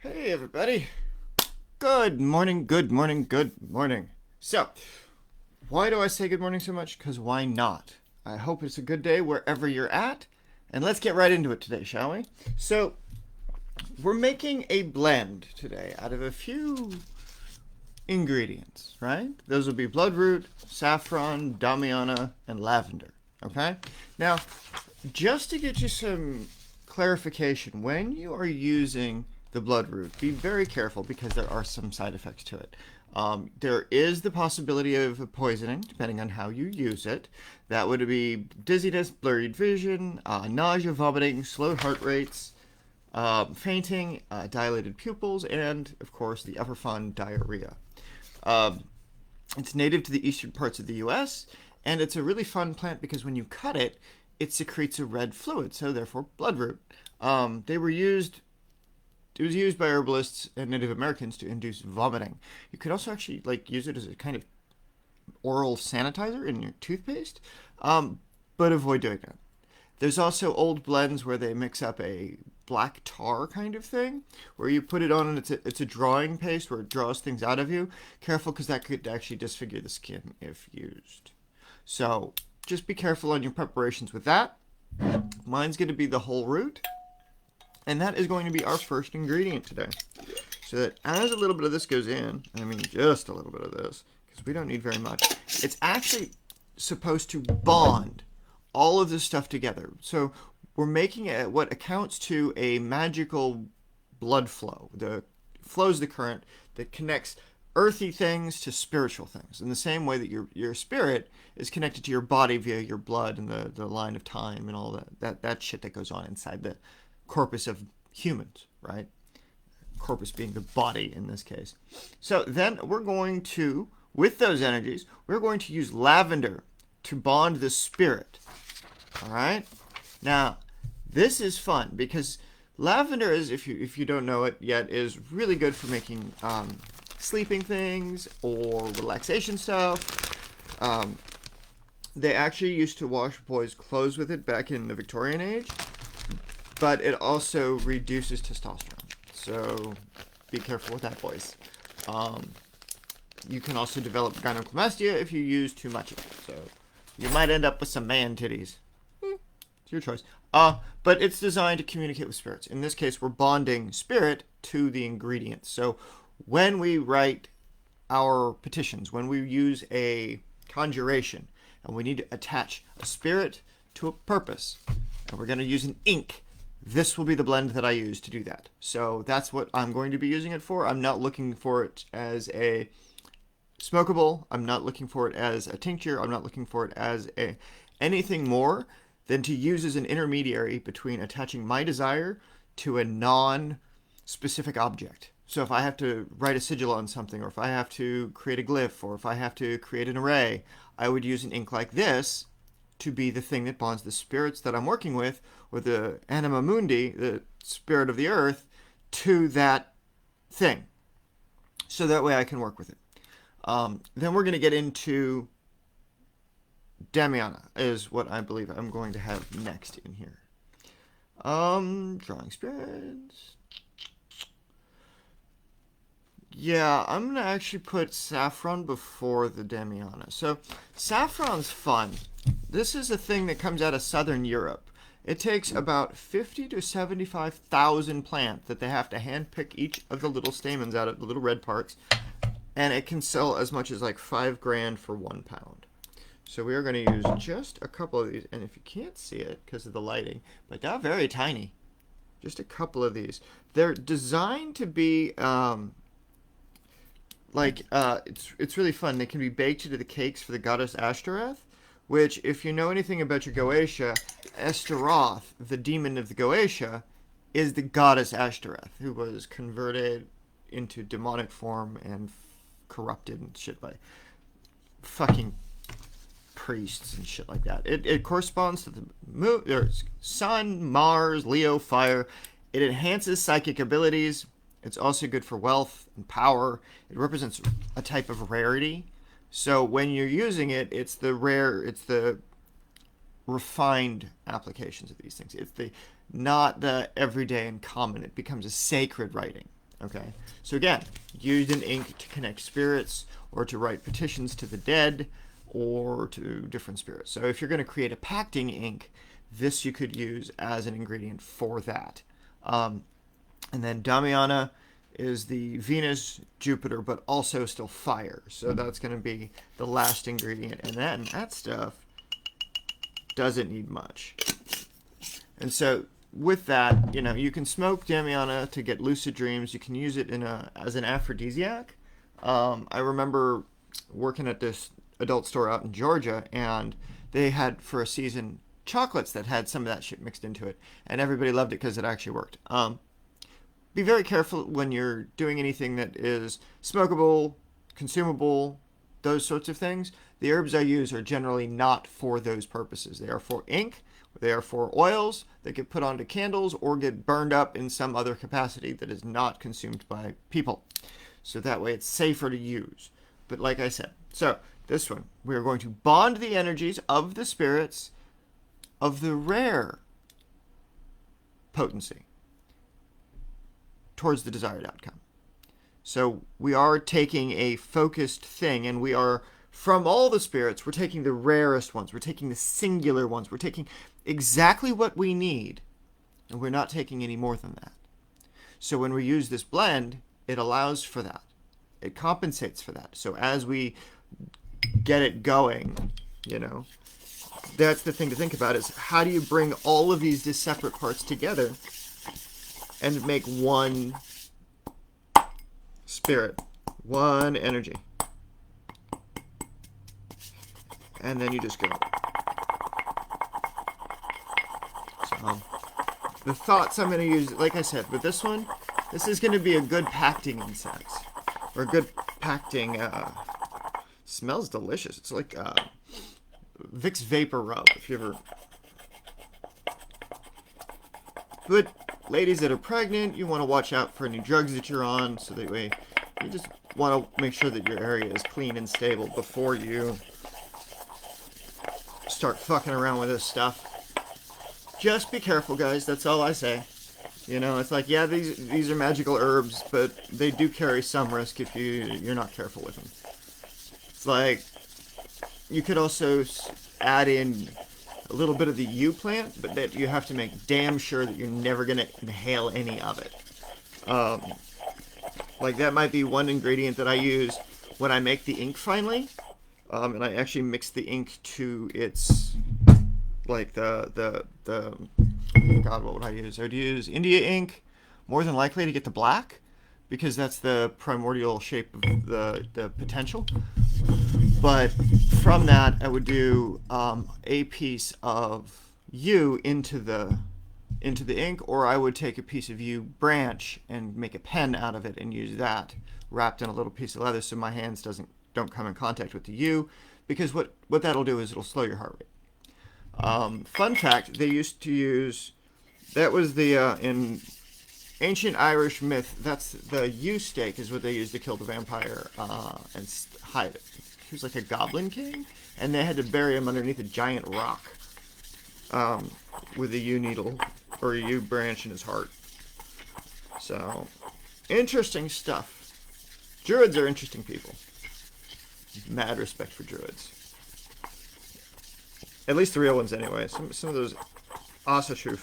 Hey everybody. Good morning, good morning, good morning. So, why do I say good morning so much? Because why not? I hope it's a good day wherever you're at. And let's get right into it today, shall we? So, we're making a blend today out of a few ingredients, right? Those will be bloodroot, saffron, damiana, and lavender. Okay? Now, just to get you some clarification, when you are using the bloodroot, be very careful because there are some side effects to it. There is the possibility of poisoning, depending on how you use it. That would be dizziness, blurred vision, nausea, vomiting, slowed heart rates, fainting, dilated pupils, and, of course, the upper fun diarrhea. Um, it's native to the eastern parts of the U.S., and it's a really fun plant because when you cut it, it secretes a red fluid, so therefore bloodroot. They were used. It was used by herbalists and Native Americans to induce vomiting. You could also actually use it as a kind of oral sanitizer in your toothpaste, but avoid doing that. There's also old blends where they mix up a black tar kind of thing, where you put it on and it's a drawing paste where it draws things out of you. Careful because that could actually disfigure the skin if used. So just be careful on your preparations with that. Mine's going to be the whole root, and that is going to be our first ingredient today. So that as a little bit of this goes in, I mean just a little bit of this, because we don't need very much, it's actually supposed to bond all of this stuff together. So we're making it what accounts to a magical blood flow. The flows the current that connects earthy things to spiritual things in the same way that your spirit is connected to your body via your blood and the line of time and all that shit that goes on inside the corpus of humans, right? Corpus being the body in this case. So then we're going to, with those energies, we're going to use lavender to bond the spirit. All right? Now, this is fun because lavender is, if you don't know it yet, is really good for making sleeping things or relaxation stuff. They actually used to wash boys' clothes with it back in the Victorian age, but it also reduces testosterone. So be careful with that, boys. You can also develop gynecomastia if you use too much of it. So you might end up with some man titties. It's your choice. But it's designed to communicate with spirits. In this case, we're bonding spirit to the ingredients. So when we write our petitions, when we use a conjuration, and we need to attach a spirit to a purpose, and we're going to use an ink, this will be the blend that I use to do that. So that's what I'm going to be using it for. I'm not looking for it as a smokable. I'm not looking for it as a tincture. I'm not looking for it as anything more than to use as an intermediary between attaching my desire to a non-specific object. So if I have to write a sigil on something, or if I have to create a glyph, or if I have to create an array, I would use an ink like this to be the thing that bonds the spirits that I'm working with, or the anima mundi, the spirit of the earth, to that thing. So that way I can work with it. Then we're going to get into Damiana, is what I believe I'm going to have next in here. Drawing spirits. Yeah, I'm going to actually put saffron before the Damiana. So saffron's fun. This is a thing that comes out of southern Europe. It takes about 50 to 75,000 plants that they have to handpick each of the little stamens out of the little red parts, and it can sell as much as like $5,000 for 1 pound. So we are going to use just a couple of these, and if you can't see it because of the lighting, but they're very tiny. Just a couple of these. They're designed to be it's really fun. They can be baked into the cakes for the goddess Ashtoreth, which, if you know anything about your Goetia, Esteroth, the demon of the Goetia, is the goddess Ashtoreth, who was converted into demonic form and corrupted and shit by fucking priests and shit like that. It corresponds to the moon, or sun, Mars, Leo, fire. It enhances psychic abilities. It's also good for wealth and power. It represents a type of rarity. So when you're using it, it's the refined applications of these things. It's not the everyday and common. It becomes a sacred writing. Okay, so again, use an ink to connect spirits or to write petitions to the dead or to different spirits. So if you're going to create a pacting ink, this you could use as an ingredient for that. And then Damiana is the Venus, Jupiter, but also still fire. So that's going to be the last ingredient. And then that stuff doesn't need much. And so with that, you can smoke Damiana to get lucid dreams. You can use it as an aphrodisiac. I remember working at this adult store out in Georgia, and they had for a season chocolates that had some of that shit mixed into it, and everybody loved it because it actually worked. Be very careful when you're doing anything that is smokable, consumable, those sorts of things. The herbs I use are generally not for those purposes. They are for ink. They are for oils that get put onto candles or get burned up in some other capacity that is not consumed by people. So that way it's safer to use. But like I said, so this one, we are going to bond the energies of the spirits of the rare potency towards the desired outcome. So we are taking a focused thing, and we are, from all the spirits, we're taking the rarest ones. We're taking the singular ones. We're taking exactly what we need, and we're not taking any more than that. So when we use this blend, it allows for that. It compensates for that. So as we get it going, that's the thing to think about, is how do you bring all of these separate parts together and make one spirit, one energy. And then you just go. So the thoughts I'm going to use, like I said, with this one, this is going to be a good pacting incense. Or a good pacting, smells delicious. It's like Vicks Vapor Rub, if you ever. But ladies that are pregnant, you want to watch out for any drugs that you're on, so that way you just want to make sure that your area is clean and stable before you start fucking around with this stuff. Just be careful, guys. That's all I say. It's like, yeah, these are magical herbs, but they do carry some risk if you're not careful with them. It's like, you could also add in a little bit of the yew plant, but that you have to make damn sure that you're never going to inhale any of it. Like, that might be one ingredient that I use when I make the ink finally. And I actually mix the ink to its, like, God, what would I use? I would use India ink, more than likely, to get the black, because that's the primordial shape of the potential. But from that, I would do a piece of yew into the ink, or I would take a piece of yew branch and make a pen out of it and use that wrapped in a little piece of leather so my hands don't come in contact with the yew, because what that'll do is it'll slow your heart rate. Fun fact, they used to use, that was the, in ancient Irish myth, that's the yew stake is what they used to kill the vampire and hide it. He was like a goblin king, and they had to bury him underneath a giant rock with a yew needle or a yew branch in his heart. So, interesting stuff. Druids are interesting people. Mad respect for druids. At least the real ones, anyway. Some of those Asatru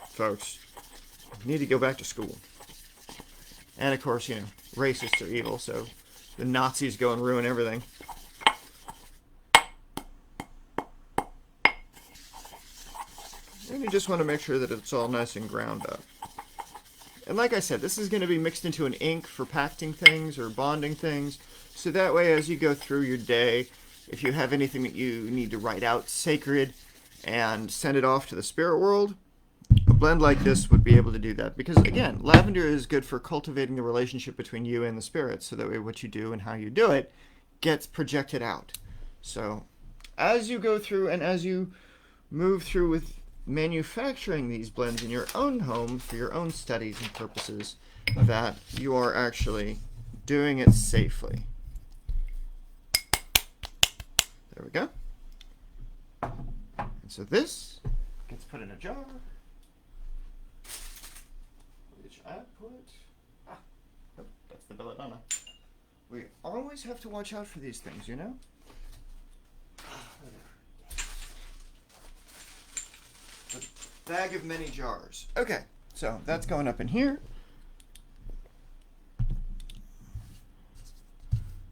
folks need to go back to school. And of course, racists are evil, so the Nazis go and ruin everything. And you just want to make sure that it's all nice and ground up. And like I said, this is going to be mixed into an ink for pacting things or bonding things. So that way, as you go through your day, if you have anything that you need to write out sacred and send it off to the spirit world, a blend like this would be able to do that. Because again, lavender is good for cultivating the relationship between you and the spirits. So that way what you do and how you do it gets projected out. So as you go through and as you move through with manufacturing these blends in your own home for your own studies and purposes, that you are actually doing it safely. There we go. And so this gets put in a jar, which I put the belladonna. We always have to watch out for these things, you know? A bag of many jars. Okay, so that's going up in here.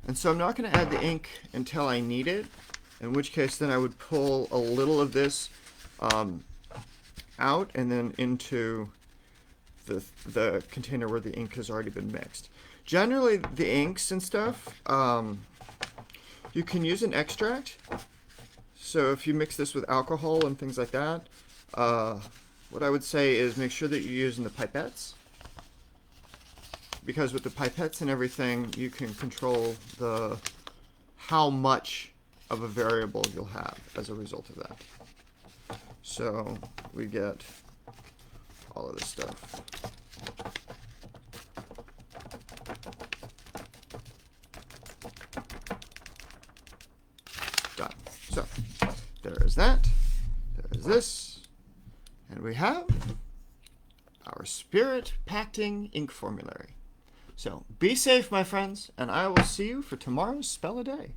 And so I'm not going to add the ink until I need it, in which case then I would pull a little of this out and then into the container where the ink has already been mixed. Generally, the inks and stuff, you can use an extract. So if you mix this with alcohol and things like that, what I would say is make sure that you're using the pipettes. Because with the pipettes and everything, you can control how much of a variable you'll have as a result of that. So we get all of this stuff. Done. So there is that. There is this. And we have our Spirit Pacting ink formulary. So be safe, my friends, and I will see you for tomorrow's Spell a Day.